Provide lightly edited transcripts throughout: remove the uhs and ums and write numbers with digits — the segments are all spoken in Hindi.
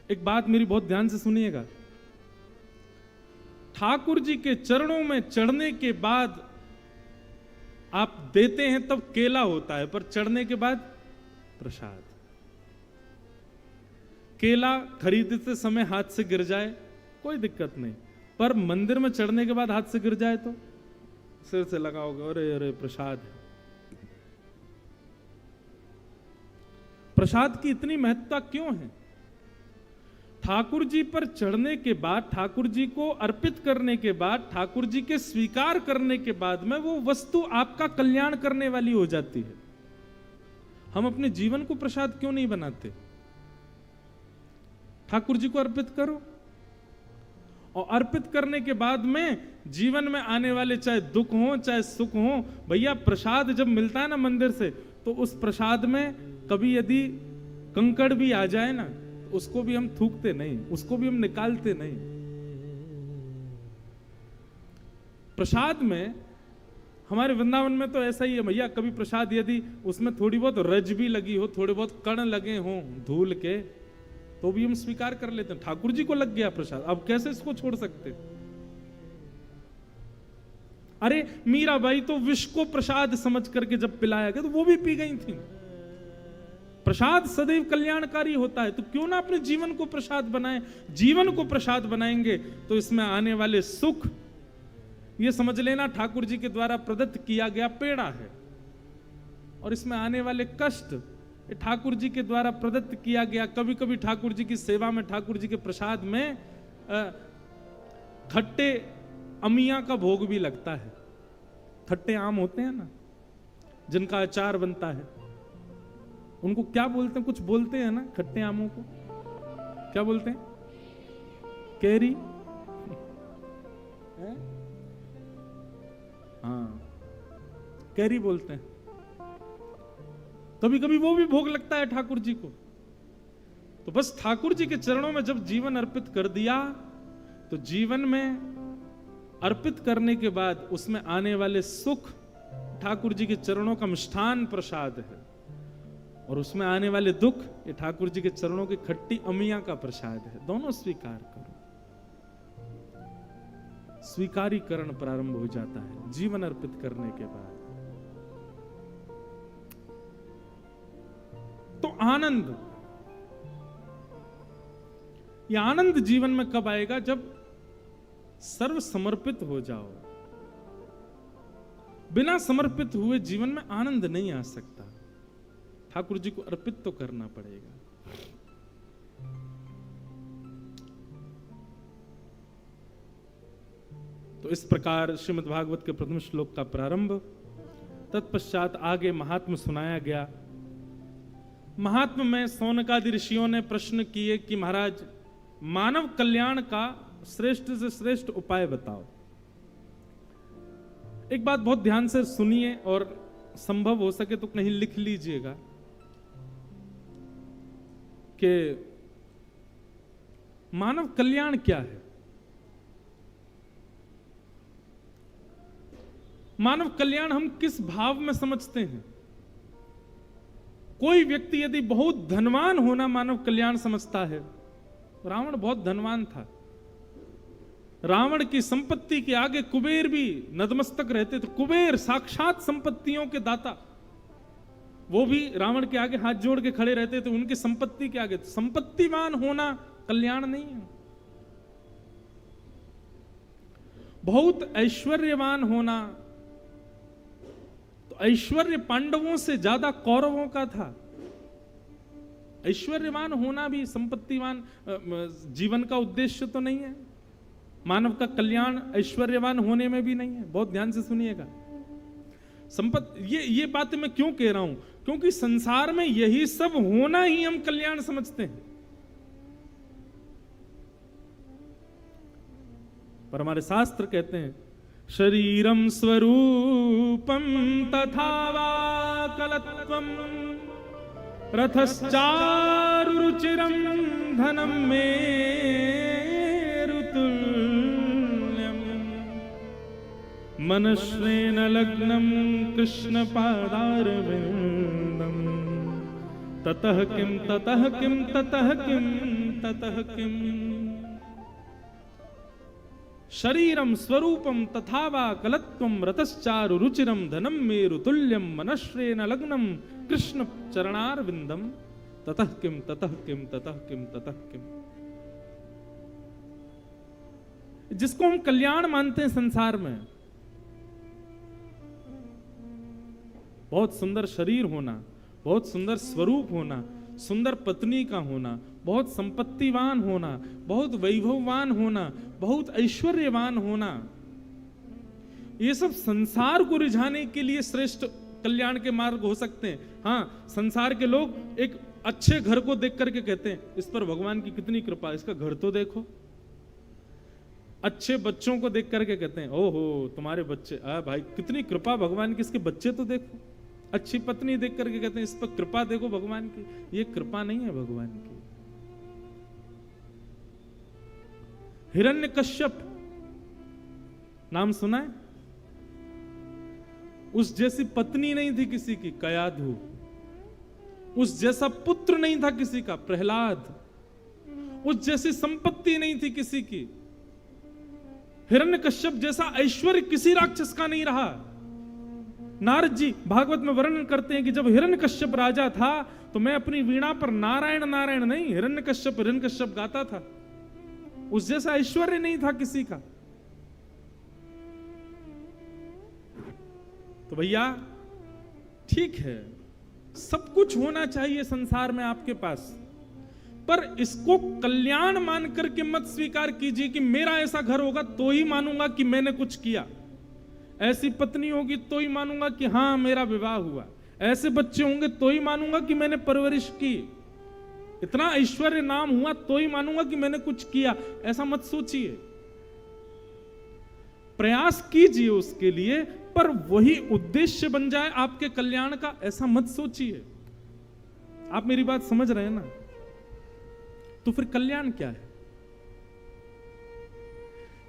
एक बात मेरी बहुत ध्यान से सुनिएगा, ठाकुर जी के चरणों में चढ़ने के बाद आप देते हैं तब केला होता है, पर चढ़ने के बाद प्रसाद। केला खरीदते समय हाथ से गिर जाए कोई दिक्कत नहीं, पर मंदिर में चढ़ने के बाद हाथ से गिर जाए तो सिर से लगाओगे, अरे अरे प्रसाद है। प्रसाद की इतनी महत्ता क्यों है? ठाकुर जी पर चढ़ने के बाद, ठाकुर जी को अर्पित करने के बाद, ठाकुर जी के स्वीकार करने के बाद में वो वस्तु आपका कल्याण करने वाली हो जाती है। हम अपने जीवन को प्रसाद क्यों नहीं बनाते? ठाकुर जी को अर्पित करो, और अर्पित करने के बाद में जीवन में आने वाले चाहे दुख हो चाहे सुख हो, भैया प्रसाद जब मिलता है ना मंदिर से, तो उस प्रसाद में कभी यदि कंकड़ भी आ जाए ना, उसको भी हम थूकते नहीं, उसको भी हम निकालते नहीं। प्रसाद में, हमारे वृंदावन में तो ऐसा ही है भैया, कभी प्रसाद यदि उसमें थोड़ी बहुत रज भी लगी हो, थोड़े बहुत कण लगे हों धूल के, तो भी हम स्वीकार कर लेते हैं। ठाकुर जी को लग गया प्रसाद, अब कैसे इसको छोड़ सकते? अरे मीराबाई तो विष को प्रसाद समझ करके जब पिलाया गया तो वो भी पी गई थी। प्रसाद सदैव कल्याणकारी होता है, तो क्यों ना अपने जीवन को प्रसाद बनाएं। जीवन को प्रसाद बनाएंगे तो इसमें आने वाले सुख, ये समझ लेना ठाकुर जी के द्वारा प्रदत्त किया गया पेड़ा है, और इसमें आने वाले कष्ट ठाकुर जी के द्वारा प्रदत्त किया गया। कभी कभी ठाकुर जी की सेवा में, ठाकुर जी के प्रसाद में खट्टे अमिया का भोग भी लगता है। खट्टे आम होते हैं ना, जिनका अचार बनता है, उनको क्या बोलते हैं? कुछ बोलते हैं ना खट्टे आमों को, क्या बोलते हैं? कैरी है? हाँ, कैरी बोलते हैं। कभी कभी वो भी भोग लगता है ठाकुर जी को। तो बस ठाकुर जी के चरणों में जब जीवन अर्पित कर दिया, तो जीवन में अर्पित करने के बाद उसमें आने वाले सुख ठाकुर जी के चरणों का मिष्ठान प्रसाद है, और उसमें आने वाले दुख ये ठाकुर जी के चरणों की खट्टी अमिया का प्रसाद है। दोनों स्वीकार करो। स्वीकारीकरण प्रारंभ हो जाता है जीवन अर्पित करने के बाद। तो आनंद, यह आनंद जीवन में कब आएगा? जब सर्व समर्पित हो जाओ। बिना समर्पित हुए जीवन में आनंद नहीं आ सकता। ठाकुर जी को अर्पित तो करना पड़ेगा। तो इस प्रकार श्रीमद् भागवत के प्रथम श्लोक का प्रारंभ, तत्पश्चात आगे महात्म सुनाया गया। महात्म में सौनकादि ऋषियों ने प्रश्न किए कि महाराज, मानव कल्याण का श्रेष्ठ से श्रेष्ठ उपाय बताओ। एक बात बहुत ध्यान से सुनिए, और संभव हो सके तो कहीं लिख लीजिएगा कि मानव कल्याण क्या है। मानव कल्याण हम किस भाव में समझते हैं? कोई व्यक्ति यदि बहुत धनवान होना मानव कल्याण समझता है, रावण बहुत धनवान था, रावण की संपत्ति के आगे कुबेर भी नतमस्तक रहते थे। कुबेर साक्षात संपत्तियों के दाता, वो भी रावण के आगे हाथ जोड़ के खड़े रहते थे उनकी संपत्ति के आगे। संपत्तिवान होना कल्याण नहीं है। बहुत ऐश्वर्यवान होना, तो ऐश्वर्य पांडवों से ज्यादा कौरवों का था। ऐश्वर्यवान होना भी संपत्तिवान जीवन का उद्देश्य तो नहीं है। मानव का कल्याण ऐश्वर्यवान होने में भी नहीं है। बहुत ध्यान से सुनिएगा। ये बात मैं क्यों कह रहा हूं? क्योंकि संसार में यही सब होना ही हम कल्याण समझते हैं। पर हमारे शास्त्र कहते हैं, शरीरम स्वरूपम तथा वा कलत्वम रथश्चारुरुचिरम धनम मेरुतुल्यम मनश्रेण लग्नम कृष्ण पादारविंदम ततः किम ततः किम ततः किम ततः किम। शरीरम स्वरूपम तथा वा कलत्वम रतश्चारु रुचिरम धनम मेरु तुल्यम मनश्रेण लग्नम कृष्ण चरणारविंदम ततः किम ततः किम ततः किम ततः किम। जिसको हम कल्याण मानते हैं संसार में, बहुत सुंदर शरीर होना, बहुत सुंदर स्वरूप होना, सुंदर पत्नी का होना, बहुत संपत्तिवान होना, बहुत वैभववान होना, बहुत ऐश्वर्यवान होना, ये सब संसार को रिझाने के लिए श्रेष्ठ कल्याण के मार्ग हो सकते हैं। हाँ, संसार के लोग एक अच्छे घर को देख करके कहते हैं इस पर भगवान की कितनी कृपा, इसका घर तो देखो। अच्छे बच्चों को देख करके कहते हैं ओहो तुम्हारे बच्चे, भाई कितनी कृपा भगवान की, इसके बच्चे तो देखो। अच्छी पत्नी देख करके कहते हैं इस पर कृपा देखो भगवान की, ये कृपा नहीं है भगवान की। हिरण्यकश्यप नाम सुना है? उस जैसी पत्नी नहीं थी किसी की, कयाधु। उस जैसा पुत्र नहीं था किसी का, प्रहलाद। उस जैसी संपत्ति नहीं थी किसी की। हिरण्यकश्यप जैसा ऐश्वर्य किसी राक्षस का नहीं रहा। नारद जी भागवत में वर्णन करते हैं कि जब हिरण्यकश्यप राजा था तो मैं अपनी वीणा पर नारायण नारायण नहीं हिरण्यकश्यप गाता था। उस जैसा ऐश्वर्य नहीं था किसी का। तो भैया ठीक है, सब कुछ होना चाहिए संसार में आपके पास, पर इसको कल्याण मान करके मत स्वीकार कीजिए कि मेरा ऐसा घर होगा तो ही मानूंगा कि मैंने कुछ किया, ऐसी पत्नी होगी तो ही मानूंगा कि हां मेरा विवाह हुआ, ऐसे बच्चे होंगे तो ही मानूंगा कि मैंने परवरिश की, इतना ऐश्वर्य नाम हुआ तो ही मानूंगा कि मैंने कुछ किया। ऐसा मत सोचिए। प्रयास कीजिए उसके लिए, पर वही उद्देश्य बन जाए आपके कल्याण का, ऐसा मत सोचिए। आप मेरी बात समझ रहे हैं ना? तो फिर कल्याण क्या है?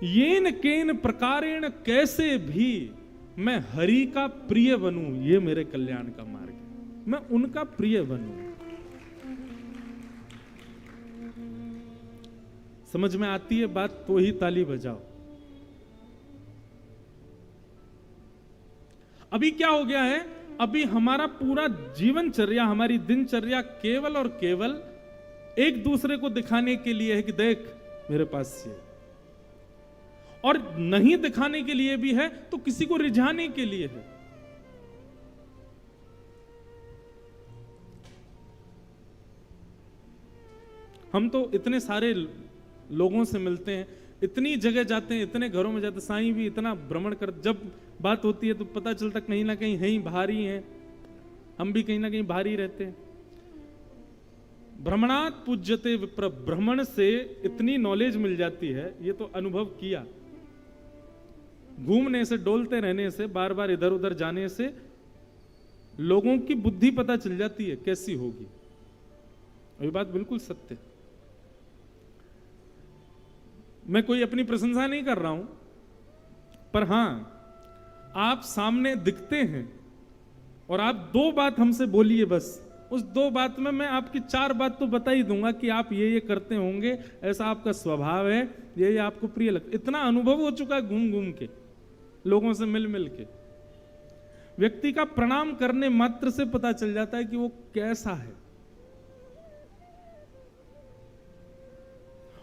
येन केन प्रकारेण कैसे भी मैं हरि का प्रिय बनूं, ये मेरे कल्याण का मार्ग है। मैं उनका प्रिय बनूं। समझ में आती है बात तो ही ताली बजाओ। अभी क्या हो गया है, अभी हमारा पूरा जीवनचर्या, हमारी दिनचर्या केवल और केवल एक दूसरे को दिखाने के लिए है कि देख मेरे पास ये, और नहीं दिखाने के लिए भी है तो किसी को रिझाने के लिए है। हम तो इतने सारे लोगों से मिलते हैं, इतनी जगह जाते हैं, इतने घरों में जाते हैं, साईं भी इतना भ्रमण कर, जब बात होती है तो पता चलता कहीं ना कहीं है ही बाहरी हैं, हम भी कहीं ना कहीं बाहरी रहते हैं। भ्रमणात् पूज्यते विप्र, भ्रमण से इतनी नॉलेज मिल जाती है, ये तो अनुभव किया। घूमने से, डोलते रहने से, बार बार इधर उधर जाने से लोगों की बुद्धि पता चल जाती है कैसी होगी। ये बात बिल्कुल सत्य। मैं कोई अपनी प्रशंसा नहीं कर रहा हूं, पर हां आप सामने दिखते हैं और आप दो बात हमसे बोलिए, बस उस दो बात में मैं आपकी चार बात तो बता ही दूंगा कि आप ये करते होंगे, ऐसा आपका स्वभाव है, ये आपको प्रिय लगता। इतना अनुभव हो चुका है घूम घूम के, लोगों से मिल मिल के। व्यक्ति का प्रणाम करने मात्र से पता चल जाता है कि वो कैसा है।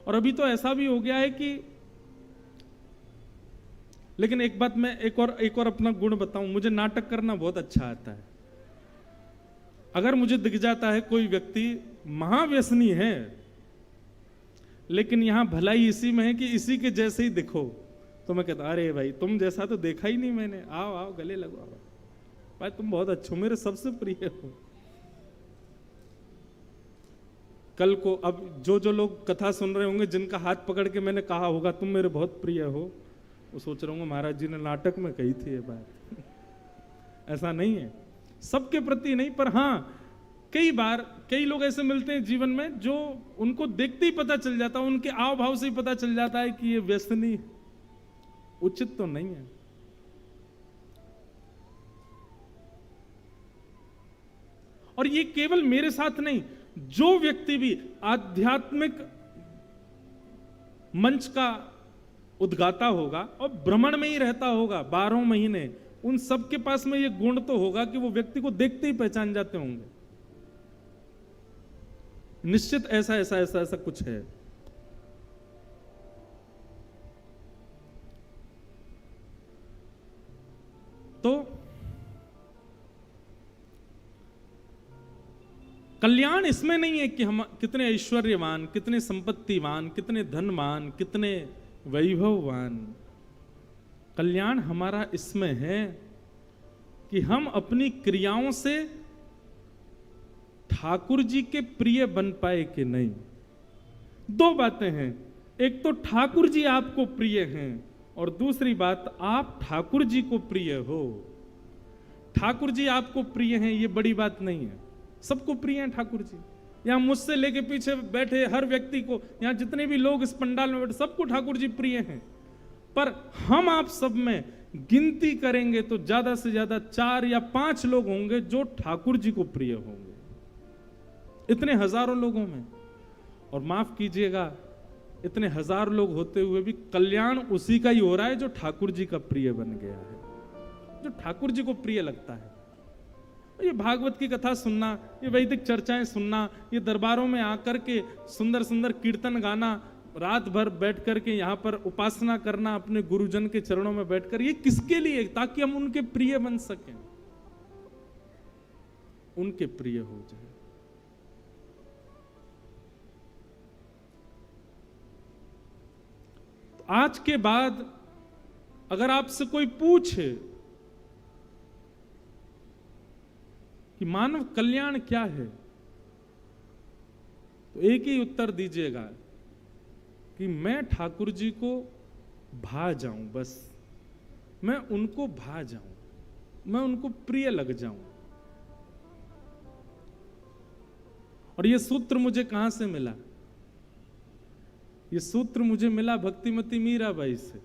और अभी तो ऐसा भी हो गया है कि, लेकिन एक बात मैं एक और अपना गुण बताऊं, मुझे नाटक करना बहुत अच्छा आता है। अगर मुझे दिख जाता है कोई व्यक्ति महाव्यसनी है, लेकिन यहां भलाई इसी में है कि इसी के जैसे ही दिखो, तो मैं कहता अरे भाई तुम जैसा तो देखा ही नहीं मैंने, आओ आओ गले लगो, भाई तुम बहुत अच्छे हो, मेरे सबसे प्रिय हो। कल को अब जो लोग कथा सुन रहे होंगे, जिनका हाथ पकड़ के मैंने कहा होगा तुम मेरे बहुत प्रिय हो, वो सोच रहे होंगे महाराज जी ने नाटक में कही थी ये बात। ऐसा नहीं है, सबके प्रति नहीं, पर हां कई बार कई लोग ऐसे मिलते हैं जीवन में जो उनको देखते ही पता चल जाता है, उनके आव भाव से ही पता चल जाता है कि ये व्यसनी, उचित तो नहीं है। और ये केवल मेरे साथ नहीं, जो व्यक्ति भी आध्यात्मिक मंच का उद्गाता होगा और भ्रमण में ही रहता होगा 12 महीने, उन सब के पास में ये गुण तो होगा कि वो व्यक्ति को देखते ही पहचान जाते होंगे, निश्चित ऐसा ऐसा ऐसा ऐसा कुछ है। तो कल्याण इसमें नहीं है कि हम कितने ऐश्वर्यवान, कितने संपत्तिवान, कितने धनवान, कितने वैभववान। कल्याण हमारा इसमें है कि हम अपनी क्रियाओं से ठाकुर जी के प्रिय बन पाए कि नहीं। दो बातें हैं, एक तो ठाकुर जी आपको प्रिय हैं और दूसरी बात आप ठाकुर जी को प्रिय हो। ठाकुर जी आपको प्रिय हैं ये बड़ी बात नहीं है, सबको प्रिय हैं ठाकुर जी। यहां मुझसे लेके पीछे बैठे हर व्यक्ति को, यहां जितने भी लोग इस पंडाल में बैठे सबको ठाकुर जी प्रिय हैं, पर हम आप सब में गिनती करेंगे तो ज्यादा से ज्यादा 4 या 5 लोग होंगे जो ठाकुर जी को प्रिय होंगे, इतने हजारों लोगों में। और माफ कीजिएगा, इतने हजार लोग होते हुए भी कल्याण उसी का ही हो रहा है जो ठाकुर जी का प्रिय बन गया है, जो ठाकुर जी को प्रिय लगता है। ये भागवत की कथा सुनना, ये वैदिक चर्चाएं सुनना, ये दरबारों में आकर के सुंदर सुंदर कीर्तन गाना, रात भर बैठ करके यहाँ पर उपासना करना अपने गुरुजन के चरणों में बैठकर, ये किसके लिए? ताकि हम उनके प्रिय बन सकें, उनके प्रिय हो जाए। तो आज के बाद अगर आपसे कोई पूछे कि मानव कल्याण क्या है, तो एक ही उत्तर दीजिएगा कि मैं ठाकुर जी को भा जाऊं, बस मैं उनको भा जाऊं, मैं उनको प्रिय लग जाऊं। और ये सूत्र मुझे कहां से मिला? ये सूत्र मुझे मिला भक्तिमती मीराबाई से।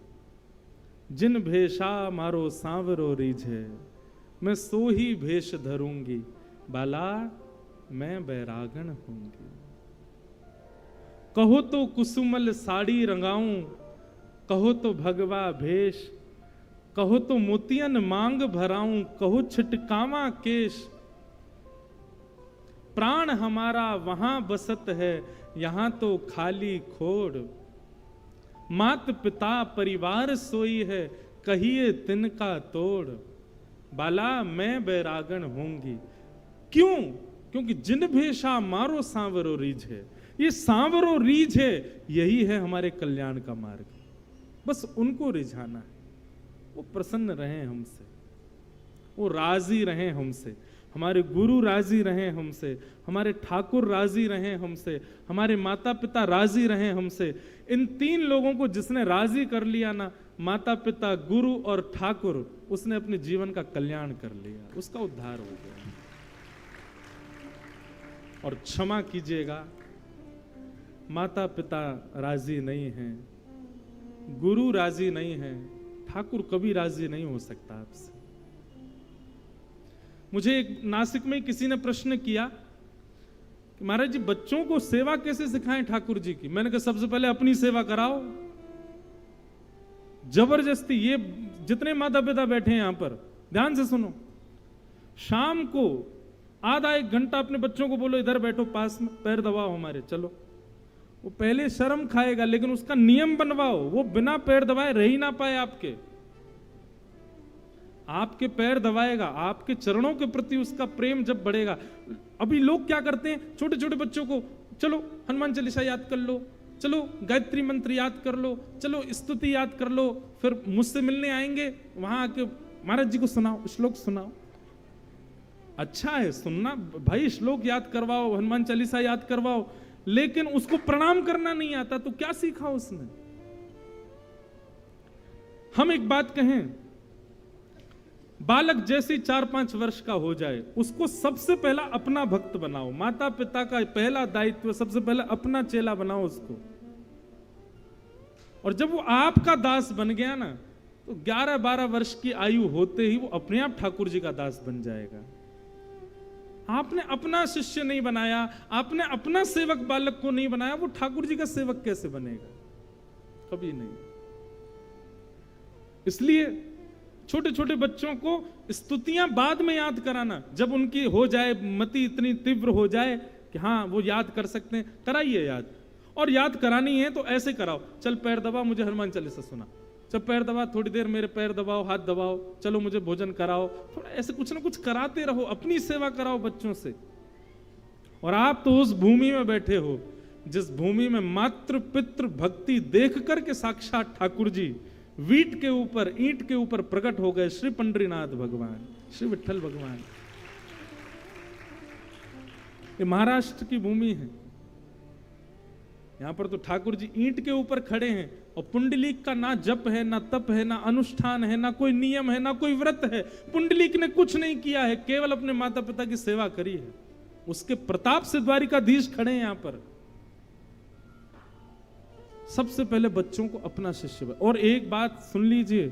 जिन भेषा मारो सांवरो रीझे, मैं सो ही भेष धरूंगी, बाला मैं बैरागण होंगी। कहो तो कुसुमल साड़ी रंगाऊं, कहो तो भगवा भेष, कहो तो मोतियन मांग भराऊं, कहो छिटकावा केश। प्राण हमारा वहां बसत है, यहां तो खाली खोड़। मात पिता परिवार सोई है, कहिए तिनका तोड़। बाला मैं बैरागण होंगी। क्यों? क्योंकि जिन भेषा मारो सांवरो रीझ है। ये सांवरो रीझ है, यही है हमारे कल्याण का मार्ग। बस उनको रिझाना है, वो प्रसन्न रहे हमसे, वो राजी रहे हमसे, हमारे गुरु राजी रहे हमसे, हमारे ठाकुर राजी रहे हमसे, हमारे माता पिता राजी रहे हमसे। इन 3 लोगों को जिसने राजी कर लिया ना, माता पिता, गुरु और ठाकुर, उसने अपने जीवन का कल्याण कर लिया, उसका उद्धार हो गया। और क्षमा कीजिएगा, माता पिता राजी नहीं हैं, गुरु राजी नहीं है, ठाकुर कभी राजी नहीं हो सकता आपसे। मुझे एक नासिक में किसी ने प्रश्न किया कि महाराज जी बच्चों को सेवा कैसे सिखाएं ठाकुर जी की। मैंने कहा सबसे पहले अपनी सेवा कराओ, जबरदस्ती। ये जितने माता पिता बैठे हैं यहां पर, ध्यान से सुनो, शाम को आधा 1 घंटा अपने बच्चों को बोलो इधर बैठो पास में, पैर दबाओ हमारे, चलो। वो पहले शर्म खाएगा, लेकिन उसका नियम बनवाओ, वो बिना पैर दबाए रह ही ना पाए। आपके पैर दबाएगा, आपके चरणों के प्रति उसका प्रेम जब बढ़ेगा। अभी लोग क्या करते हैं, छोटे छोटे बच्चों को चलो हनुमान चालीसा याद कर लो, चलो गायत्री मंत्र याद कर लो, चलो स्तुति याद कर लो, फिर मुझसे मिलने आएंगे, वहां आके महाराज जी को सुनाओ, श्लोक सुनाओ। अच्छा है सुनना भाई, श्लोक याद करवाओ, हनुमान चालीसा याद करवाओ, लेकिन उसको प्रणाम करना नहीं आता तो क्या सीखा उसने? हम एक बात कहें, बालक जैसे 4-5 वर्ष का हो जाए, उसको सबसे पहला अपना भक्त बनाओ। माता पिता का पहला दायित्व सबसे पहले अपना चेला बनाओ उसको। और जब वो आपका दास बन गया ना, तो 11-12 वर्ष की आयु होते ही वो अपने आप ठाकुर जी का दास बन जाएगा। आपने अपना शिष्य नहीं बनाया, आपने अपना सेवक बालक को नहीं बनाया, वो ठाकुर जी का सेवक कैसे बनेगा? कभी नहीं। इसलिए छोटे छोटे बच्चों को स्तुतियां बाद में याद कराना, जब उनकी हो जाए मति इतनी तीव्र हो जाए कि हाँ वो याद कर सकते हैं, कराइए याद। और याद करानी है तो ऐसे कराओ, चल पैर दबा, मुझे हनुमान चालीसा सुना, चल पैर दबा, थोड़ी देर मेरे पैर दबाओ, हाथ दबाओ, चलो मुझे भोजन कराओ, थोड़ा ऐसे कुछ ना कुछ कराते रहो, अपनी सेवा कराओ बच्चों से। और आप तो उस भूमि में बैठे हो जिस भूमि में मातृ पितृ भक्ति देख करके साक्षात ठाकुर जी वीट के ऊपर, ईंट के ऊपर प्रकट हो गए, श्री पंडरीनाथ भगवान, श्री विठल भगवान। ये महाराष्ट्र की भूमि है, यहां पर तो ठाकुर जी ईंट के ऊपर खड़े हैं, और पुंडलीक का ना जप है, ना तप है, ना अनुष्ठान है, ना कोई नियम है, ना कोई व्रत है। पुंडलीक ने कुछ नहीं किया है, केवल अपने माता पिता की सेवा करी है। उसके प्रताप से द्वारिकाधीश खड़े हैं यहां पर। सबसे पहले बच्चों को अपना शिष्य। और एक बात सुन लीजिए,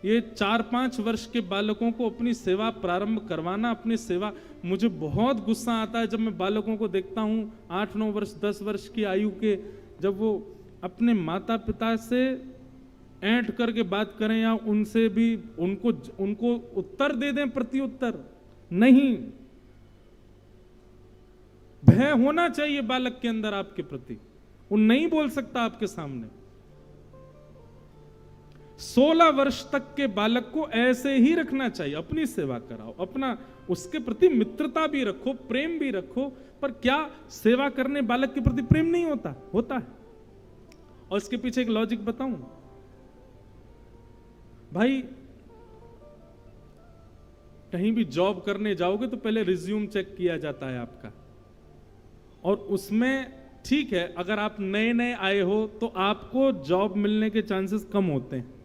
ये 4-5 वर्ष के बालकों को अपनी सेवा प्रारंभ करवाना, अपनी सेवा, मुझे बहुत गुस्सा आता है जब मैं बालकों को देखता हूं 8-9 वर्ष 10 वर्ष की आयु के, जब वो अपने माता पिता से ऐंठ करके बात करें या उनसे भी उनको उत्तर दे दें, प्रत्युत्तर नहीं। भय होना चाहिए बालक के अंदर आपके प्रति, वो नहीं बोल सकता आपके सामने। 16 वर्ष तक के बालक को ऐसे ही रखना चाहिए, अपनी सेवा कराओ, अपना उसके प्रति मित्रता भी रखो, प्रेम भी रखो। पर क्या सेवा करने बालक के प्रति प्रेम नहीं होता? होता है। और इसके पीछे एक लॉजिक बताऊं भाई, कहीं भी जॉब करने जाओगे तो पहले रिज्यूम चेक किया जाता है आपका, और उसमें ठीक है अगर आप नए नए आए हो तो आपको जॉब मिलने के चांसेस कम होते हैं।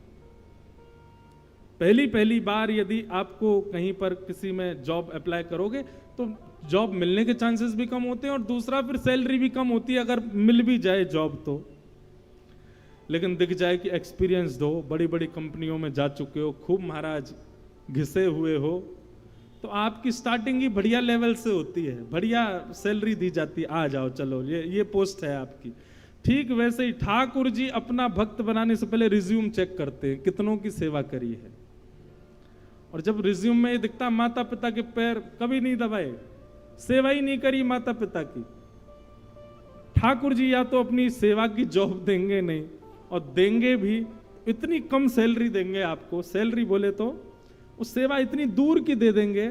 पहली बार यदि आपको कहीं पर किसी में जॉब अप्लाई करोगे तो जॉब मिलने के चांसेस भी कम होते हैं, और दूसरा फिर सैलरी भी कम होती है अगर मिल भी जाए जॉब तो। लेकिन दिख जाए कि एक्सपीरियंस दो, बड़ी बड़ी कंपनियों में जा चुके हो, खूब महाराज घिसे हुए हो, तो आपकी स्टार्टिंग ही बढ़िया लेवल से होती है, बढ़िया सैलरी दी जाती है, आ जाओ चलो ये पोस्ट है आपकी। ठीक वैसे ही ठाकुर जी अपना भक्त बनाने से पहले रिज्यूम चेक करते हैं, कितनों की सेवा करी है। और जब रिज्यूम में दिखता माता पिता के पैर कभी नहीं दबाए, सेवा ही नहीं करी माता पिता की, ठाकुर जी या तो अपनी सेवा की जॉब देंगे नहीं, और देंगे भी इतनी कम सैलरी देंगे आपको, सैलरी बोले तो उस सेवा इतनी दूर की दे देंगे,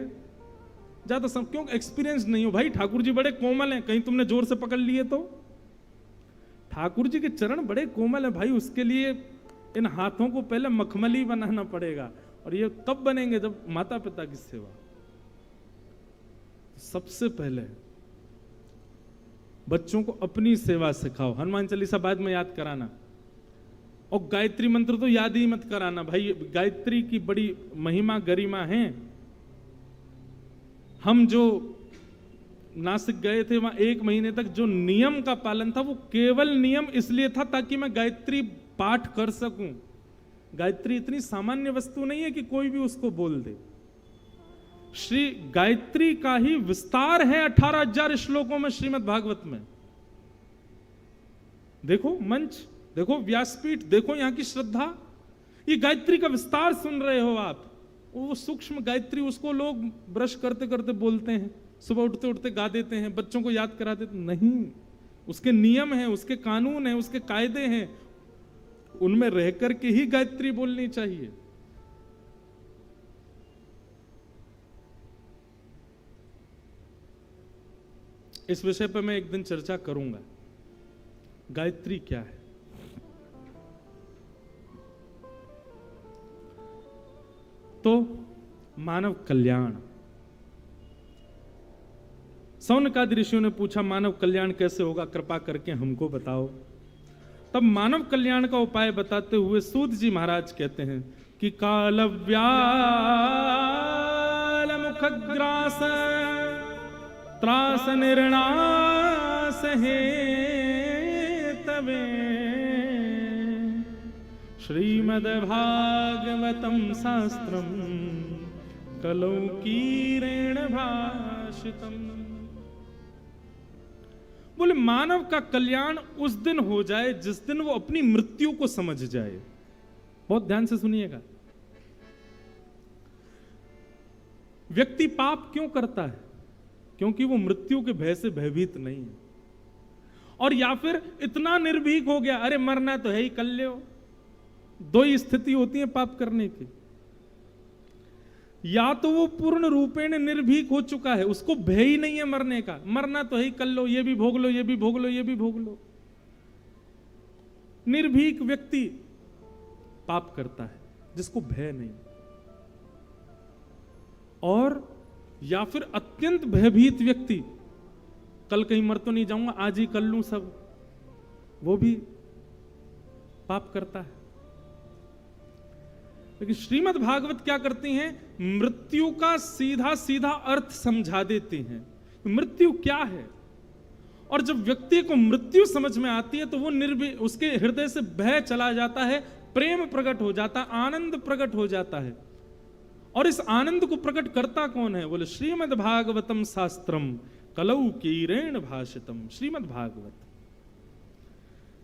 ज्यादा सब क्यों, एक्सपीरियंस नहीं हो। भाई ठाकुर जी बड़े कोमल हैं, कहीं तुमने जोर से पकड़ लिए तो। ठाकुर जी के चरण बड़े कोमल हैं भाई, उसके लिए इन हाथों को पहले मखमली बनाना पड़ेगा, और ये तब बनेंगे जब माता पिता की सेवा। सबसे पहले बच्चों को अपनी सेवा सिखाओ। हनुमान चालीसा बाद में याद कराना, और गायत्री मंत्र तो याद ही मत कराना भाई, गायत्री की बड़ी महिमा गरिमा है। हम जो नासिक गए थे वहां 1 महीने तक जो नियम का पालन था वो केवल नियम इसलिए था ताकि मैं गायत्री पाठ कर सकूं। गायत्री इतनी सामान्य वस्तु नहीं है कि कोई भी उसको बोल दे। श्री गायत्री का ही विस्तार है 18,000 श्लोकों में श्रीमद् भागवत में। देखो मंच, देखो व्यासपीठ, देखो यहां की श्रद्धा, ये गायत्री का विस्तार सुन रहे हो आप। वो सूक्ष्म गायत्री, उसको लोग ब्रश करते करते बोलते हैं, सुबह उठते उठते गा देते हैं, बच्चों को याद करा देते नहीं। उसके नियम हैं, उसके कानून हैं, उसके कायदे हैं, उनमें रह करके ही गायत्री बोलनी चाहिए। इस विषय पर मैं एक दिन चर्चा करूंगा, गायत्री क्या है। तो मानव कल्याण, सौनकादि ऋषियों ने पूछा मानव कल्याण कैसे होगा, कृपा करके हमको बताओ। तब मानव कल्याण का उपाय बताते हुए सूत जी महाराज कहते हैं कि कालव्याल मुखग्रास त्रास निर्णास हे तवे श्रीमद्भागवतं शास्त्रं कलौकीरेण भाषितम्। बोले मानव का कल्याण उस दिन हो जाए जिस दिन वो अपनी मृत्यु को समझ जाए। बहुत ध्यान से सुनिएगा। व्यक्ति पाप क्यों करता है? क्योंकि वो मृत्यु के भय से भयभीत नहीं है, और या फिर इतना निर्भीक हो गया, अरे मरना तो है ही, कर लो। दो ही स्थिति होती है पाप करने की, या तो वो पूर्ण रूपेण निर्भीक हो चुका है, उसको भय ही नहीं है मरने का, मरना तो है ही, कर लो, ये भी भोग लो, ये भी भोग लो, ये भी भोग लो। निर्भीक व्यक्ति पाप करता है जिसको भय नहीं। और या फिर अत्यंत भयभीत व्यक्ति, कल कहीं मर तो नहीं जाऊंगा, आज ही कर लूं सब, वो भी पाप करता है। लेकिन श्रीमद् भागवत क्या करती हैं? मृत्यु का सीधा सीधा अर्थ समझा देती हैं। मृत्यु क्या है? और जब व्यक्ति को मृत्यु समझ में आती है तो वो उसके हृदय से भय चला जाता है, प्रेम प्रकट हो जाता, आनंद प्रकट हो जाता है। और इस आनंद को प्रकट करता कौन है? बोले श्रीमद् भागवतम शास्त्रम कलौ कीरेण भाषितम। श्रीमद् भागवत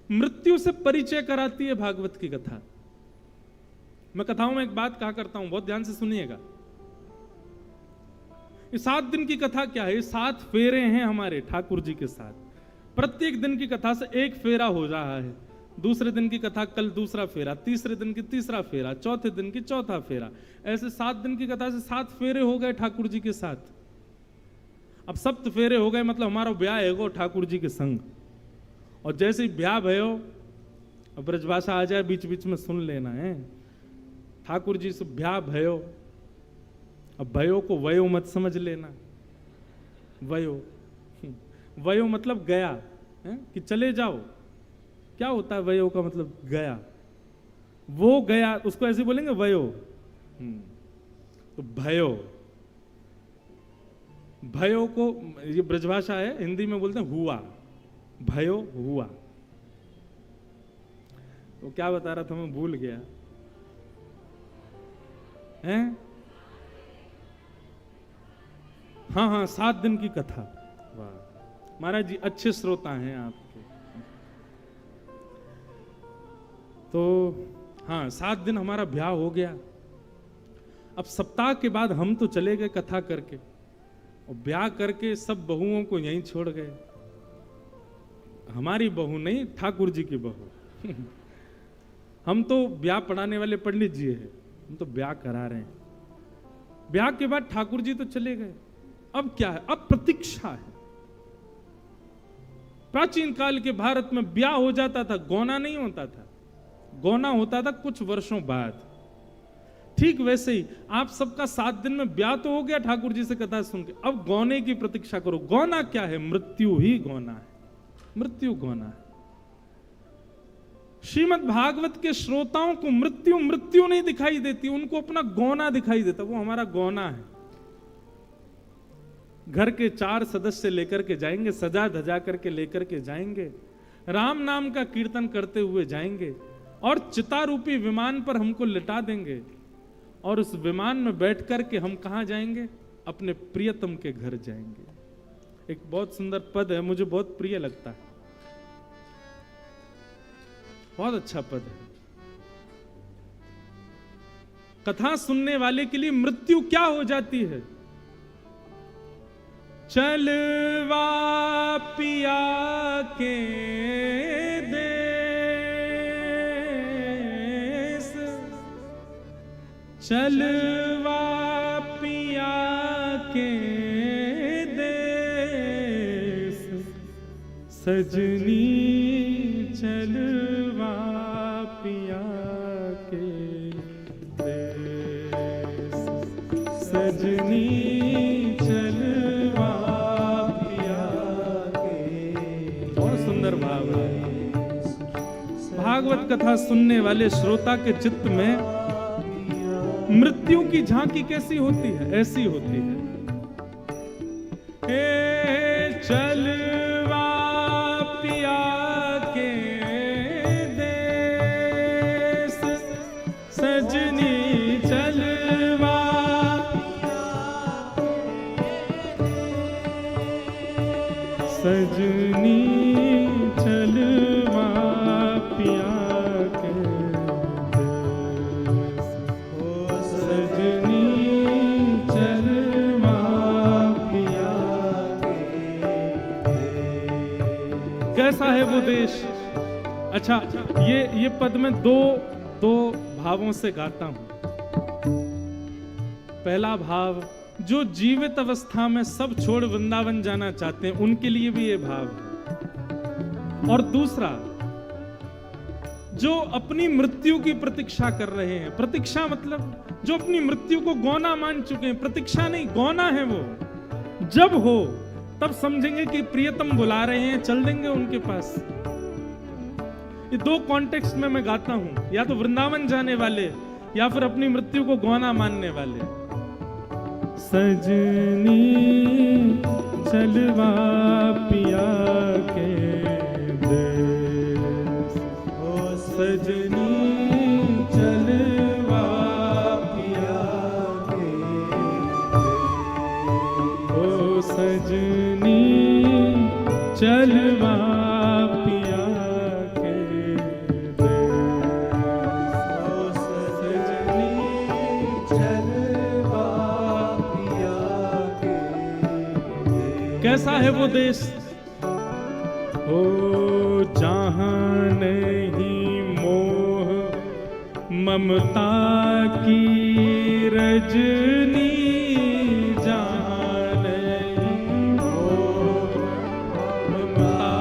मृत्यु से परिचय कराती है। भागवत की कथा, मैं कथाओं में एक बात कहा करता हूं, बहुत ध्यान से सुनिएगा। ये 7 दिन की कथा क्या है? 7 फेरे हैं हमारे ठाकुर जी के साथ। प्रत्येक दिन की कथा से एक फेरा हो रहा है। दूसरे दिन की कथा कल दूसरा फेरा, तीसरे दिन की तीसरा फेरा, चौथे दिन की चौथा फेरा, ऐसे 7 दिन की कथा से 7 फेरे हो गए ठाकुर जी के साथ। अब 7 फेरे हो गए मतलब हमारा ब्याह है गो ठाकुर जी के संग। और जैसे ही ब्याह भयो, अब ब्रजभाषा आ जाए बीच बीच में सुन लेना है। ठाकुर जी से ब्याह भयो, अब भयो को वयो मत समझ लेना। वयो वयो मतलब गया है कि चले जाओ। क्या होता है वयो का मतलब? गया। वो गया, उसको ऐसे बोलेंगे वयो। तो भयो, भयो को ये ब्रजभाषा है, हिंदी में बोलते हैं हुआ। भयो हुआ। तो क्या बता रहा था मैं, भूल गया हैं? हाँ, 7 दिन की कथा। वाह महाराज जी, अच्छे श्रोता हैं आपके। तो हाँ, 7 दिन हमारा ब्याह हो गया। अब सप्ताह के बाद हम तो चले गए कथा करके, और ब्याह करके सब बहुओं को यहीं छोड़ गए। हमारी बहू नहीं, ठाकुर जी की बहू। हम तो ब्याह पढ़ाने वाले पंडित जी हैं, हम तो ब्याह करा रहे हैं। ब्याह के बाद ठाकुर जी तो चले गए। अब क्या है? अब प्रतीक्षा है। प्राचीन काल के भारत में ब्याह हो जाता था, गौना नहीं होता था। गौना होता था कुछ वर्षों बाद। ठीक वैसे ही आप सबका 7 दिन में ब्याह तो हो गया ठाकुर जी से कथा सुन के, अब गौने की प्रतीक्षा करो। गौना क्या है? मृत्यु ही गौना है। मृत्यु गौना है। श्रीमद् भागवत के श्रोताओं को मृत्यु मृत्यु नहीं दिखाई देती, उनको अपना गौना दिखाई देता। वो हमारा गौना है। घर के 4 सदस्य लेकर के जाएंगे, सजा धजा करके लेकर के जाएंगे, राम नाम का कीर्तन करते हुए जाएंगे, और चितारूपी विमान पर हमको लिटा देंगे। और उस विमान में बैठ करके हम कहां जाएंगे? अपने प्रियतम के घर जाएंगे। एक बहुत सुंदर पद है, मुझे बहुत प्रिय लगता है, बहुत अच्छा पद है। कथा सुनने वाले के लिए मृत्यु क्या हो जाती है? चलवा पिया के देश, चलवा पिया के देश, सजनी चलवा पिया के देश, सजनी चलवा पिया के। बहुत सुंदर भाव है। भागवत कथा सुनने वाले श्रोता के चित्त में मृत्यु की झांकी कैसी होती है? ऐसी होती है। हे चलवा पिया के देश, सजनी चलवा, सजनी देश। अच्छा, ये पद में दो भावों से गाता हूं। पहला भाव, जो जीवित अवस्था में सब छोड़ वृंदावन जाना चाहते हैं उनके लिए भी ये भाव है। और दूसरा, जो अपनी मृत्यु की प्रतीक्षा कर रहे हैं, प्रतीक्षा मतलब जो अपनी मृत्यु को गौना मान चुके हैं, प्रतीक्षा नहीं गौना है वो, जब हो तब समझेंगे कि प्रियतम बुला रहे हैं, चल देंगे उनके पास। ये दो कॉन्टेक्स्ट में मैं गाता हूं, या तो वृंदावन जाने वाले या फिर अपनी मृत्यु को गौना मानने वाले। सजनी चलवा पिया के देश, ओ सजनी चलवा पिया के देश, ओ सजनी चलवा पिया के देश, ओ सजनी चलवा पिया के देश। कैसा है वो देश? ओ जहां नहीं मोह ममता की रजनी, जहां नहीं मोह ममता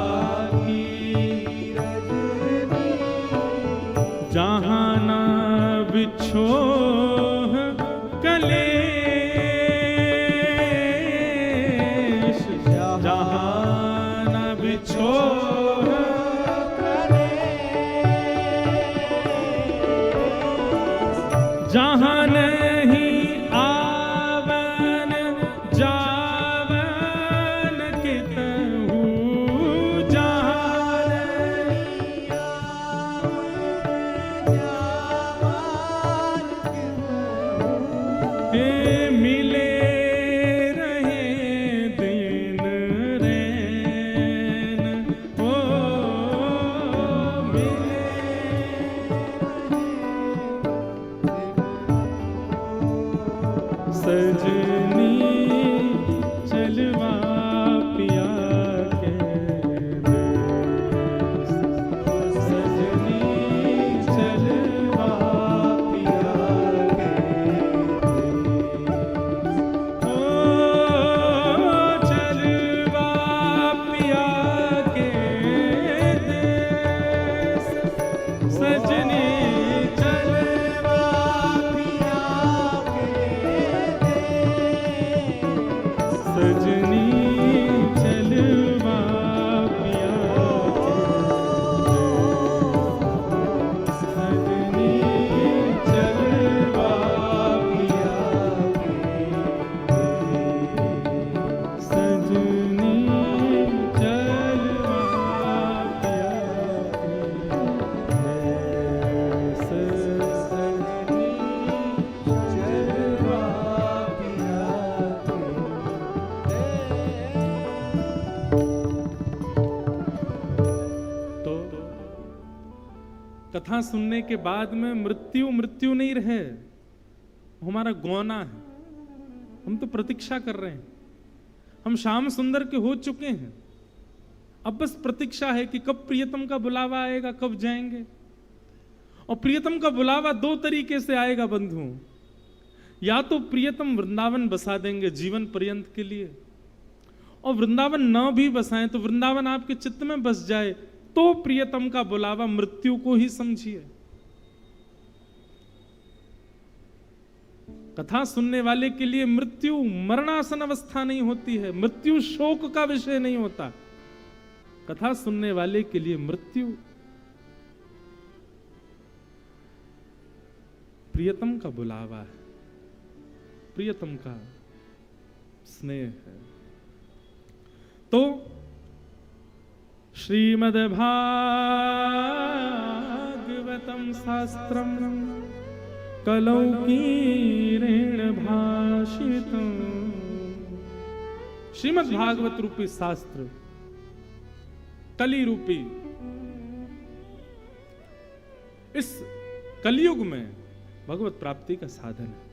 की रजनी, जहां ना बिछोह कलेश, जहां ना बिछोह कलेश, जहां नहीं आवन जावन कितहु, जहां नहीं आवन जावन कितहु, हे मिले रहे दिन रैन, ओ मिले सजनी चलवा पिया के देश, सजनी चलवा पिया के देश, ओ चलवा पिया के देश, सजनी चलवा पिया के देश, सजनी चलवा पिया कथा सुनने के बाद में मृत्यु मृत्यु नहीं रहे, हमारा गौना है। हम तो प्रतीक्षा कर रहे हैं, हम श्याम सुंदर के हो चुके हैं, अब बस प्रतीक्षा है कि कब प्रियतम का बुलावा आएगा, कब जाएंगे। और प्रियतम का बुलावा दो तरीके से आएगा बंधुओं, या तो प्रियतम वृंदावन बसा देंगे जीवन पर्यंत के लिए, और वृंदावन न भी बसाएं तो वृंदावन आपके चित्त में बस जाए तो प्रियतम का बुलावा मृत्यु को ही समझिए। कथा सुनने वाले के लिए मृत्यु मरणासन अवस्था नहीं होती है, मृत्यु शोक का विषय नहीं होता। कथा सुनने वाले के लिए मृत्यु प्रियतम का बुलावा है, प्रियतम का स्नेह है। तो श्रीमद् भागवतम शास्त्रम कलौकीरेण भाषितम्। श्रीमद् भागवत रूपी शास्त्र कली रूपी इस कलयुग में भगवत प्राप्ति का साधन है।